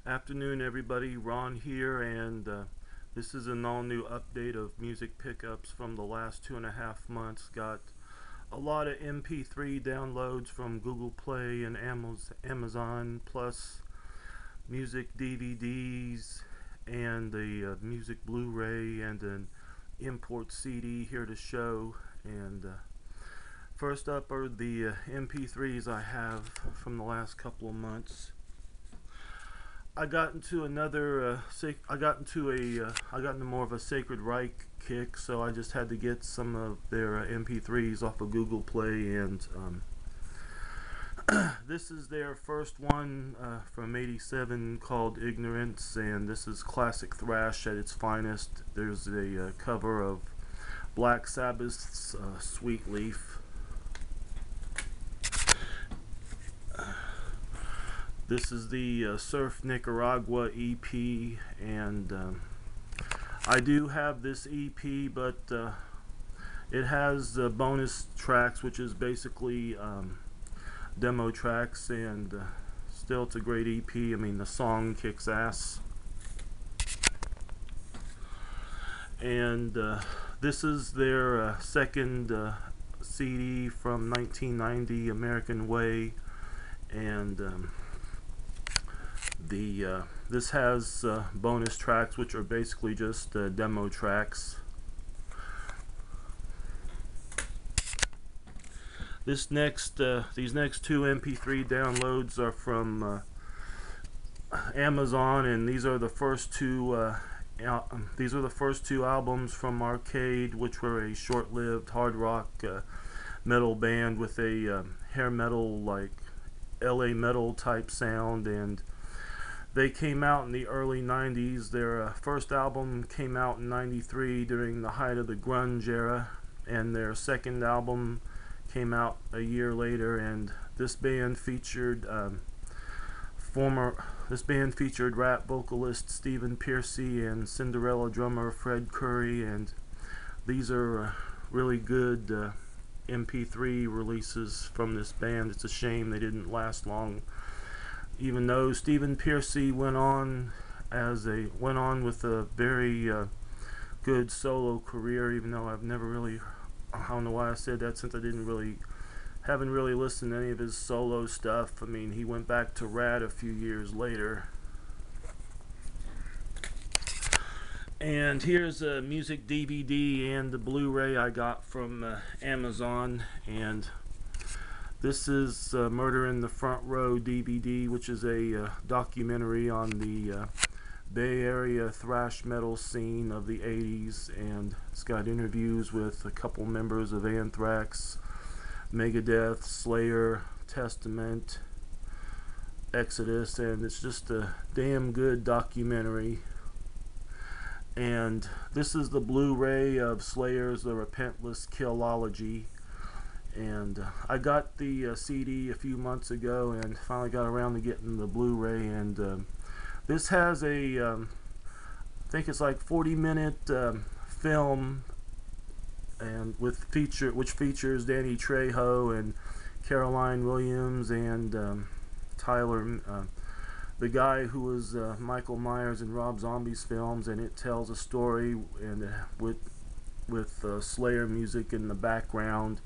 Afternoon, everybody. Ron here, and this is an all-new update of music pickups from the last 2.5 months. Got a lot of MP3 downloads from Google Play and Amazon, plus music DVDs and the music Blu-ray and an import CD here to show. And first up are the MP3s I have from the last couple of months. I got into more of a Sacred Reich kick, so I just had to get some of their MP3s off of Google Play, and this is their first one from '87 called Ignorance, and this is classic thrash at its finest. There's a cover of Black Sabbath's Sweetleaf. This is the Surf Nicaragua EP, and I do have this EP, but it has bonus tracks, which is basically demo tracks, and still it's a great EP. I mean, the song kicks ass. And this is their second CD from 1990, American Way, and this has bonus tracks, which are basically just demo tracks. These next two MP3 downloads are from Amazon, and these are the first two albums from Arcade, which were a short-lived hard rock metal band with a hair metal, like LA metal type sound, and they came out in the early 90s. Their first album came out in '93 during the height of the grunge era, and their second album came out a year later. And this band featured rap vocalist Stephen Pearcy and Cinderella drummer Fred Curry, and these are really good MP3 releases from this band. It's a shame they didn't last long, even though Stephen Pearcy went on with a very good solo career. Even though I've never really, I don't know why I said that, since I haven't really listened to any of his solo stuff. I mean, he went back to Rad a few years later. And here's a music DVD and the Blu-ray I got from Amazon, and this is Murder in the Front Row DVD, which is a documentary on the Bay Area thrash metal scene of the '80s, and it's got interviews with a couple members of Anthrax, Megadeth, Slayer, Testament, Exodus, and it's just a damn good documentary. And this is the Blu-ray of Slayer's The Repentless Killology. And I got the CD a few months ago and finally got around to getting the Blu-ray, and this has a I think it's like 40-minute film, and which features Danny Trejo and Caroline Williams and Tyler, the guy who was Michael Myers in Rob Zombie's films, and it tells a story and with Slayer music in the background.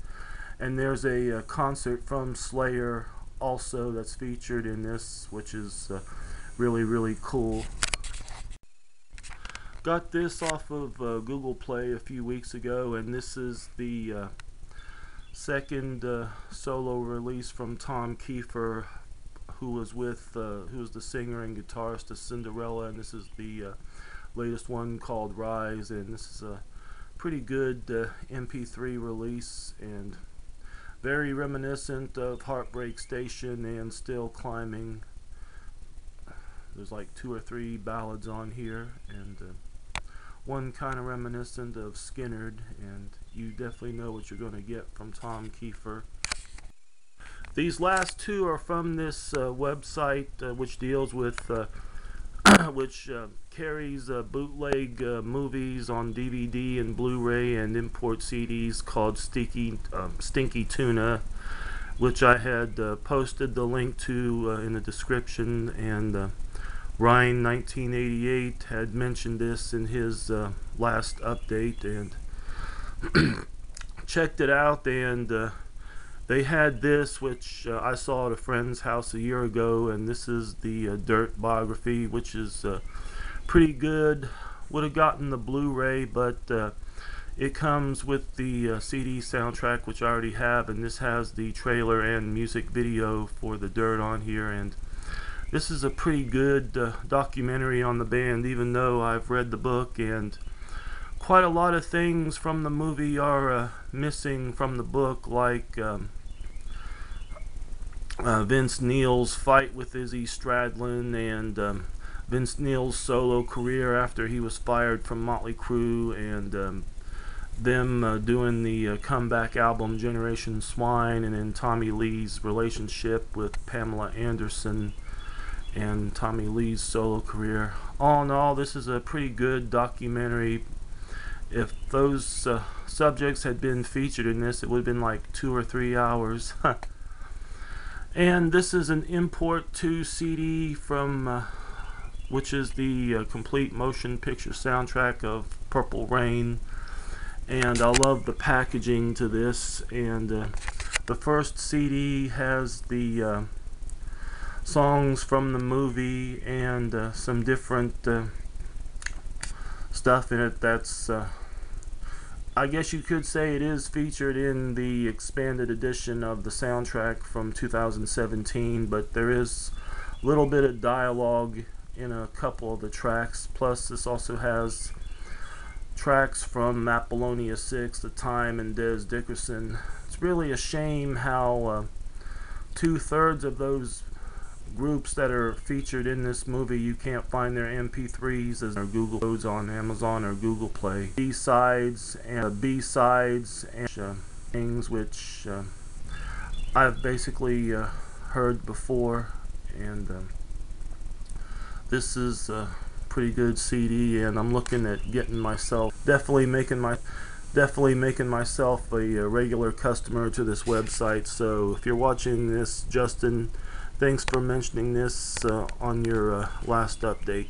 And there's a concert from Slayer also that's featured in this, which is really, really cool. Got this off of Google Play a few weeks ago, and this is the second solo release from Tom Kiefer, who was the singer and guitarist of Cinderella, and this is the latest one called Rise, and this is a pretty good MP3 release, and very reminiscent of Heartbreak Station and Still Climbing. There's like 2 or 3 ballads on here, and one kind of reminiscent of Skynyrd, and you definitely know what you're going to get from Tom Kiefer. These last two are from this website which deals with which carries bootleg movies on DVD and Blu-ray and import CDs, called Stinky Tuna, which I had posted the link to in the description, and Ryan 1988 had mentioned this in his last update, and checked it out, and they had this, which I saw at a friend's house a year ago, and this is the Dirt biography, which is pretty good. Would have gotten the Blu-ray, but it comes with the CD soundtrack, which I already have, and this has the trailer and music video for the Dirt on here. And this is a pretty good documentary on the band, even though I've read the book, and quite a lot of things from the movie are missing from the book, like Vince Neil's fight with Izzy Stradlin, and Vince Neil's solo career after he was fired from Motley Crue, and them doing the comeback album Generation Swine, and then Tommy Lee's relationship with Pamela Anderson and Tommy Lee's solo career. All in all, this is a pretty good documentary. If those subjects had been featured in this, it would have been like 2 or 3 hours. And this is an import 2 CD from which is the complete motion picture soundtrack of Purple Rain. And I love the packaging to this. And the first CD has the songs from the movie and some different stuff in it that's I guess you could say it is featured in the expanded edition of the soundtrack from 2017, but there is a little bit of dialogue in a couple of the tracks. Plus this also has tracks from Apollonia 6, The Time, and Des Dickerson. It's really a shame how 2/3 of those groups that are featured in this movie, you can't find their MP3s as their Google codes on Amazon or Google Play. B-sides and things which I've basically heard before, and this is a pretty good CD, and I'm looking at getting myself definitely making myself a regular customer to this website. So if you're watching this, Justin, thanks for mentioning this on your last update.